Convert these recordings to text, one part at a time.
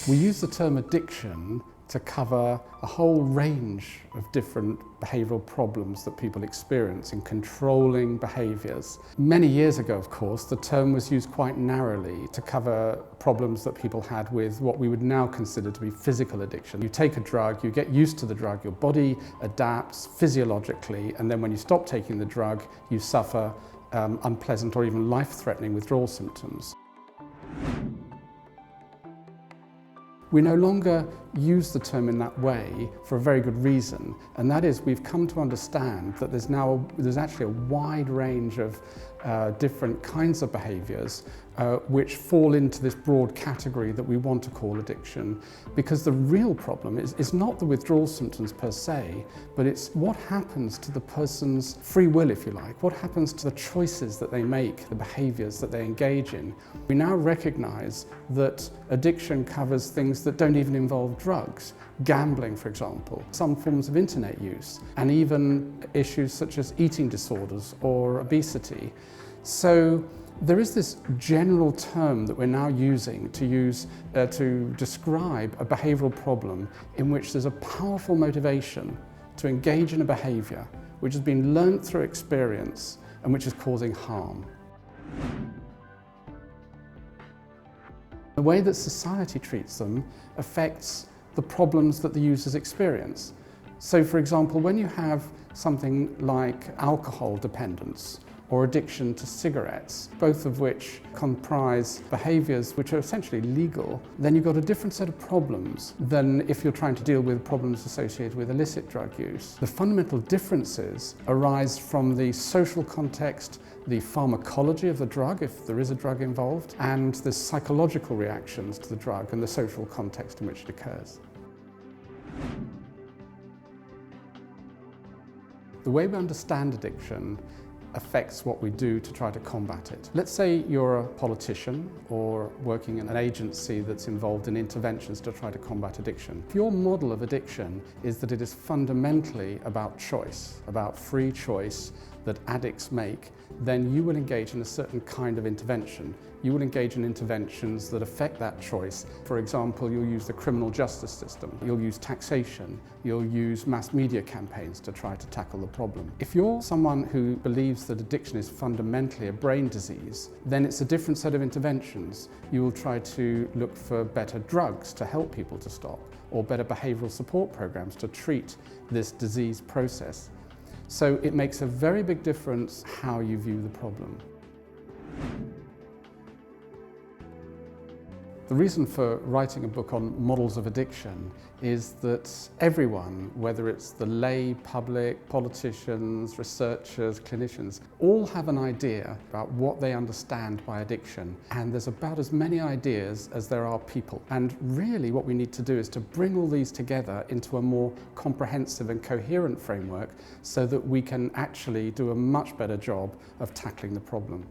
We use the term addiction to cover a whole range of different behavioural problems that people experience in controlling behaviours. Many years ago, of course, the term was used quite narrowly to cover problems that people had with what we would now consider to be physical addiction. You take a drug, you get used to the drug, your body adapts physiologically, and then when you stop taking the drug, you suffer unpleasant or even life-threatening withdrawal symptoms. We no longer use the term in that way for a very good reason, and that is we've come to understand that there's actually a wide range of different kinds of behaviours which fall into this broad category that we want to call addiction, because the real problem is not the withdrawal symptoms per se, but it's what happens to the person's free will, if you like, what happens to the choices that they make, the behaviours that they engage in. We now recognise that addiction covers things that don't even involve drugs. Gambling, for example, some forms of internet use, and even issues such as eating disorders or obesity. So there is this general term that we're now using to describe a behavioural problem in which there's a powerful motivation to engage in a behaviour which has been learnt through experience and which is causing harm. The way that society treats them affects the problems that the users experience. So, for example, when you have something like alcohol dependence or addiction to cigarettes, both of which comprise behaviours which are essentially legal, then you've got a different set of problems than if you're trying to deal with problems associated with illicit drug use. The fundamental differences arise from the social context, the pharmacology of the drug, if there is a drug involved, and the psychological reactions to the drug and the social context in which it occurs. The way we understand addiction affects what we do to try to combat it. Let's say you're a politician or working in an agency that's involved in interventions to try to combat addiction. If your model of addiction is that it is fundamentally about choice, about free choice that addicts make, then you will engage in a certain kind of intervention. You will engage in interventions that affect that choice. For example, you'll use the criminal justice system, you'll use taxation, you'll use mass media campaigns to try to tackle the problem. If you're someone who believes that addiction is fundamentally a brain disease, then it's a different set of interventions. You will try to look for better drugs to help people to stop, or better behavioural support programs to treat this disease process. So it makes a very big difference how you view the problem. The reason for writing a book on models of addiction is that everyone, whether it's the lay public, politicians, researchers, clinicians, all have an idea about what they understand by addiction. And there's about as many ideas as there are people. And really what we need to do is to bring all these together into a more comprehensive and coherent framework so that we can actually do a much better job of tackling the problem.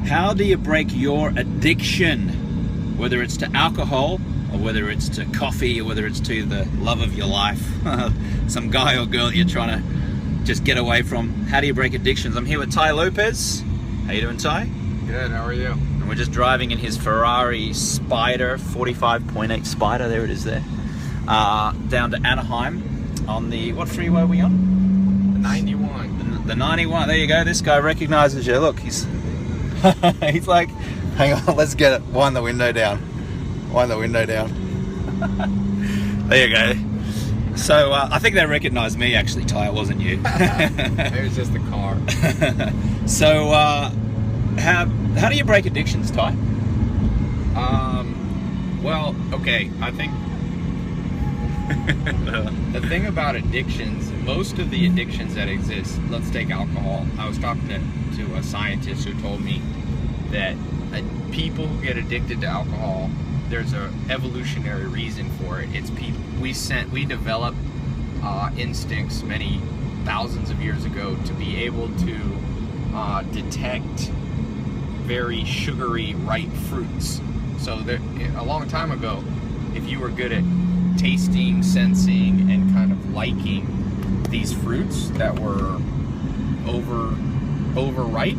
How do you break your addiction? Whether it's to alcohol, or whether it's to coffee, or whether it's to the love of your life, some guy or girl you're trying to just get away from. How do you break addictions? I'm here with Tai Lopez. How you doing, Tai? Good, how are you? And we're just driving in his Ferrari Spider, 45.8 Spider, there it is there, down to Anaheim on the, what freeway are we on? The 91. The 91, there you go. This guy recognizes you. Look, he's he's like, hang on, let's get it. Wind the window down. Wind the window down. There you go. So I think they recognized me actually, Tai. It wasn't you. It was just the car. So how do you break addictions, Tai? Well, okay, I think the thing about addictions, most of the addictions that exist, let's take alcohol. I was talking to a scientist who told me that people who get addicted to alcohol, there's an evolutionary reason for it. It's people we developed instincts many thousands of years ago to be able to detect very sugary ripe fruits. So there, a long time ago, if you were good at tasting, sensing, and kind of liking these fruits that were overripe,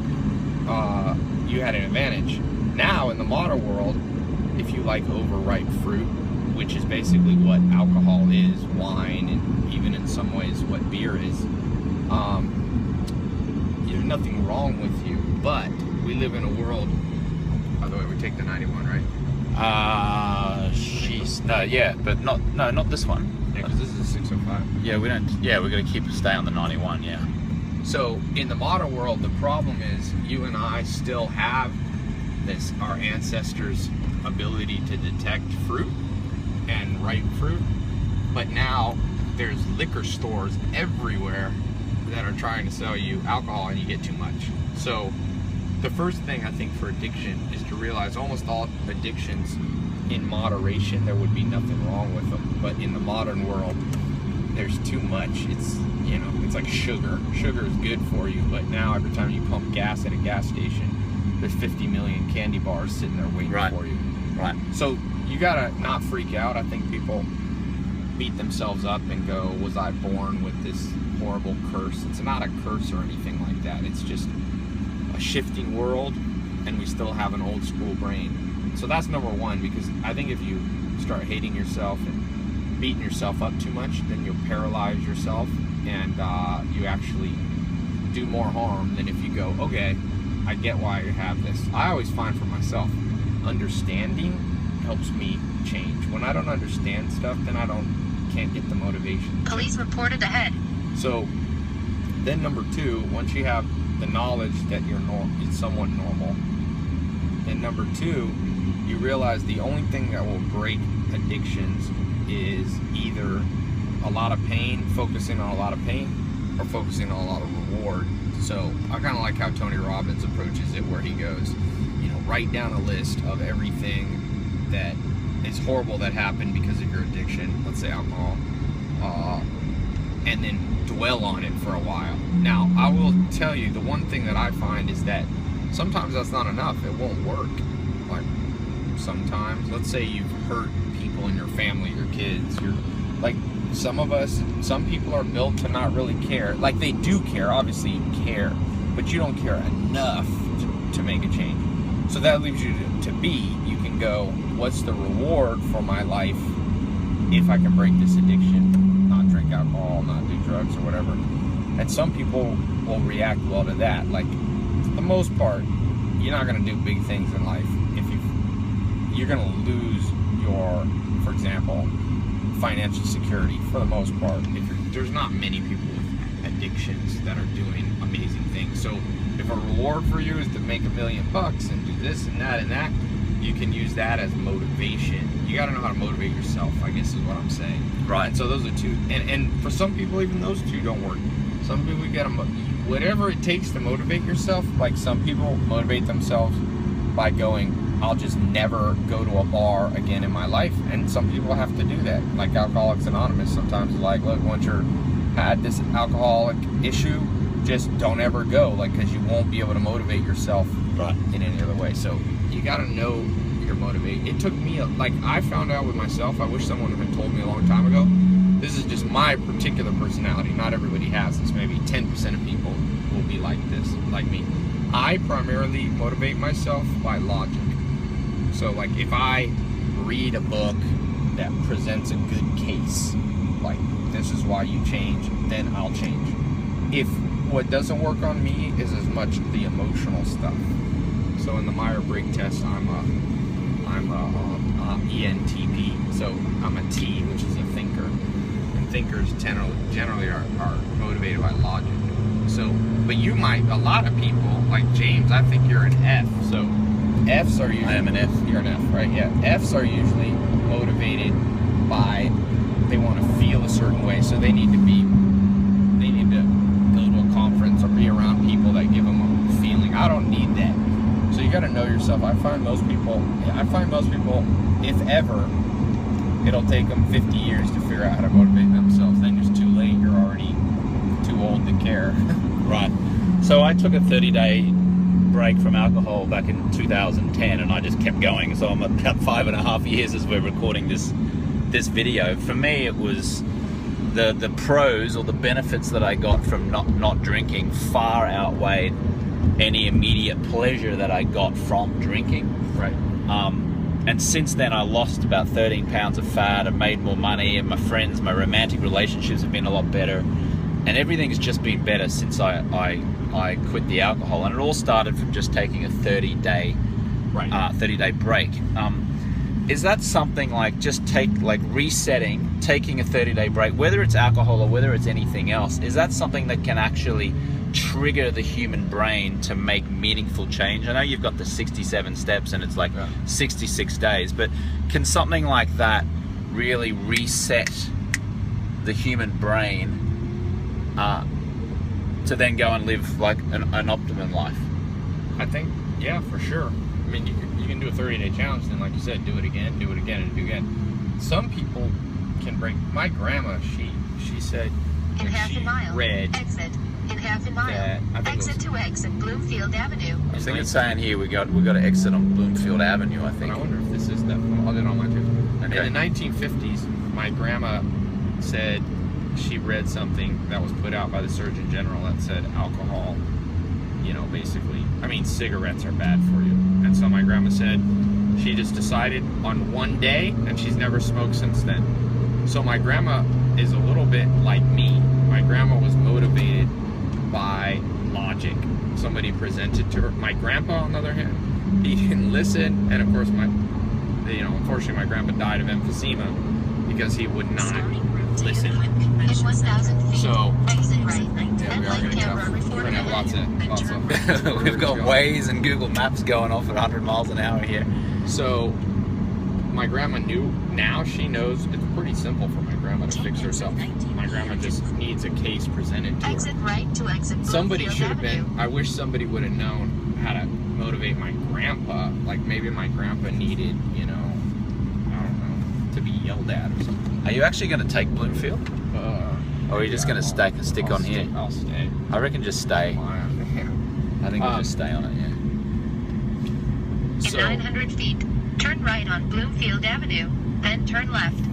you had an advantage. Now in the modern world, if you like overripe fruit, which is basically what alcohol is, wine, and even in some ways what beer is, there's nothing wrong with you. But we live in a world. By the way, we take the 91, right? But not this one. Yeah, because this is a 605. Yeah, we don't. Yeah, we're gonna stay on the 91. Yeah. So in the modern world, the problem is you and I still have our ancestors' ability to detect fruit and ripe fruit, but now there's liquor stores everywhere that are trying to sell you alcohol and you get too much. So the first thing I think for addiction is to realize almost all addictions in moderation, there would be nothing wrong with them. But in the modern world, there's too much. It's like sugar. Sugar is good for you, but now every time you pump gas at a gas station, there's 50 million candy bars sitting there waiting for you. Right. So you gotta not freak out. I think people beat themselves up and go, was I born with this horrible curse? It's not a curse or anything like that. It's just a shifting world, and we still have an old school brain. So that's number one, because I think if you start hating yourself and beating yourself up too much, then you'll paralyze yourself, and you actually do more harm than if you go, okay, I get why you have this. I always find for myself, understanding helps me change. When I don't understand stuff, then can't get the motivation. Police reported ahead. So then number two, once you have the knowledge that it's somewhat normal, then number two, you realize the only thing that will break addictions is either a lot of pain, focusing on a lot of pain, or focusing on a lot of reward. So I kind of like how Tony Robbins approaches it, where he goes, write down a list of everything that is horrible that happened because of your addiction, let's say alcohol, and then dwell on it for a while. Now, I will tell you, the one thing that I find is that sometimes that's not enough. It won't work. Like, sometimes, let's say you've hurt people in your family, your kids, some people are built to not really care. Like, they do care, obviously you care, but you don't care enough to make a change. So that leaves you to you can go, what's the reward for my life if I can break this addiction, not drink alcohol, not do drugs or whatever. And some people will react well to that. Like, for the most part, you're not going to do big things in life if you're going to lose your, for example, financial security for the most part. There's not many people with addictions that are doing amazing things. So if a reward for you is to make $1 million and do this and that, you can use that as motivation. You got to know how to motivate yourself, I guess is what I'm saying. Right. And so those are two. And for some people, even those two don't work. Some people, you got to, whatever it takes to motivate yourself. Like, some people motivate themselves by going, I'll just never go to a bar again in my life. And some people have to do that. Like Alcoholics Anonymous, sometimes like, look, once you're had this alcoholic issue, just don't ever go, like, because you won't be able to motivate yourself in any other way. So you got to know your motivate. It took me, I found out with myself, I wish someone had told me a long time ago, this is just my particular personality. Not everybody has this. Maybe 10% of people will be like this, like me. I primarily motivate myself by logic. So, like, if I read a book that presents a good case, like, this is why you change, then I'll change. If what doesn't work on me is as much the emotional stuff. So in the Myers-Briggs test, I'm a ENTP. So I'm a T, which is a thinker. And thinkers generally are motivated by logic. So, but a lot of people, like James, I think you're an F. So Fs are usually... I am an F. You're an F, right? Yeah. Fs are usually motivated by, they want to feel a certain way, so they need to go to a conference or be around people that give them a feeling. I don't need that. So you got to know yourself. I find most people, if ever, it'll take them 50 years to figure out how to motivate themselves. Then it's too late. You're already too old to care. Right. So I took a 30-day break from alcohol back in 2010, and I just kept going. So I'm about 5.5 years as we're recording this this video, for me it was the pros or the benefits that I got from not drinking far outweighed any immediate pleasure that I got from drinking. Right. And since then I lost about 13 pounds of fat, I made more money, and my friends, my romantic relationships have been a lot better, and everything's just been better since I quit the alcohol. And it all started from just taking a 30-day break. Is that something like just resetting, taking a 30-day break, whether it's alcohol or whether it's anything else, is that something that can actually trigger the human brain to make meaningful change? I know you've got the 67 steps and it's 66 days, but can something like that really reset the human brain to then go and live like an optimum life? I think, yeah, for sure. I mean, you can do a 30-day challenge, and like you said, do it again, and do it again. Some people can break. My grandma, she said In when half she a mile, read exit. In half a mile, that, I think it exit to exit Bloomfield Avenue. I think it's saying here we got to exit on Bloomfield Avenue, I think. I wonder if this is that. I'll do it on my too. Okay. In the 1950s, my grandma said she read something that was put out by the Surgeon General that said alcohol, basically, cigarettes are bad for you. And so my grandma said she just decided on one day, and she's never smoked since then. So my grandma is a little bit like me. My grandma was motivated by logic. Somebody presented to her. My grandpa, on the other hand, he didn't listen, and of course unfortunately my grandpa died of emphysema because he would not listen. In 1,000 feet, So exit right. yeah, we are Then going to camera have, we're going to have lots of We've got Waze and Google Maps going off at 100 miles an hour here. So my grandma knew. Now she knows it's pretty simple for my grandma to fix herself. My grandma just needs a case presented to Exit her. right to exit Somebody Bloomfield should have Avenue. been. I wish somebody would have known how to motivate my grandpa. Like maybe my grandpa needed, I don't know, to be yelled at or something. Are you actually going to take Bloomfield? Or are you just going to stick on here? I'll stay. I reckon just stay. I think we'll just stay on it, yeah. In So 900 feet, turn right on Bloomfield Avenue, then turn left.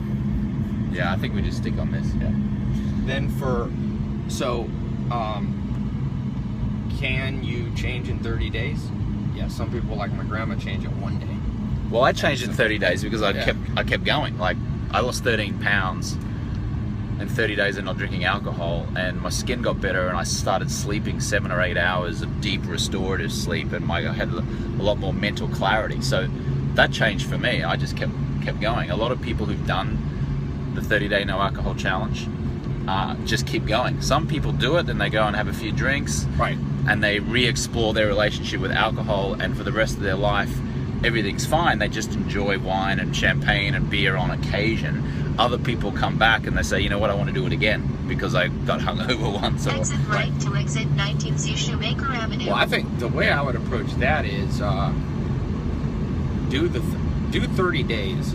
Yeah, I think we just stick on this, yeah. then can you change in 30 days? Yeah, some people like my grandma change it one day. Well, I changed in 30 days because I Yeah. kept going. Like, I lost 13 pounds in 30 days of not drinking alcohol, and my skin got better, and I started sleeping 7 or 8 hours of deep restorative sleep, and I had a lot more mental clarity. So that changed for me. I just kept going. A lot of people who've done the 30-day no alcohol challenge just keep going. Some people do it, then they go and have a few drinks, Right. and they re-explore their relationship with alcohol, and for the rest of their life everything's fine. They just enjoy wine and champagne and beer on occasion. Other people come back and they say, you know what, I want to do it again because I got hungover once. Exit right to exit 19C Shoemaker Avenue. Well, I think the way I would approach that is do 30 days,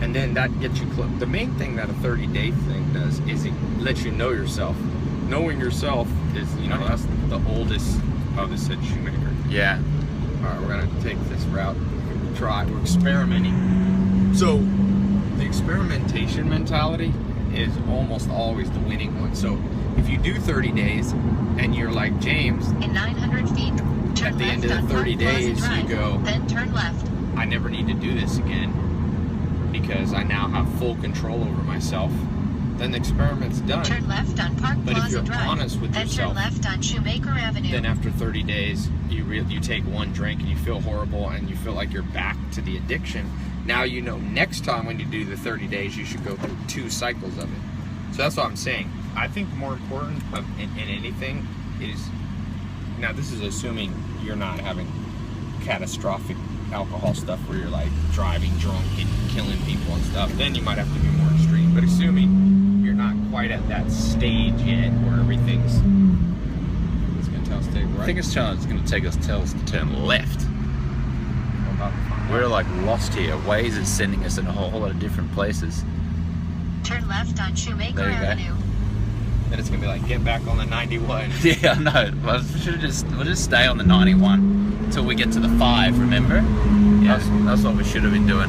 and then that gets you close. The main thing that a 30-day thing does is it lets you know yourself. Knowing yourself is, that's the oldest. Oh, this said Shoemaker. Yeah. All right, we're gonna take this route. We're experimenting. So the experimentation mentality is almost always the winning one. So if you do 30 days and you're like James, In 900 feet, turn at the end left of the on 30 Park Plaza days, you Drive, go, then turn left. I never need to do this again because I now have full control over myself, then the experiment's done. Turn left on Park But if Plaza you're Drive, honest with then yourself, turn left on Shoemaker Avenue. Then after 30 days, you take one drink and you feel horrible and you feel like you're back to the addiction. Now you know next time when you do the 30 days, you should go through 2 cycles of it. So that's what I'm saying. I think more important in anything is, now this is assuming you're not having catastrophic alcohol stuff where you're like driving drunk and killing people and stuff, then you might have to be more extreme. But assuming you're not quite at that stage yet where everything's going to tell us to take right. I think it's going to tell us to turn left. We're about to find We're out. like lost here. Waze is sending us in a whole lot of different places. Turn left on Shoemaker There you go. Avenue. Then it's going to be like, get back on the 91. Yeah, I know. Well, we'll just stay on the 91 until we get to the 5, remember? Yeah. That's what we should have been doing.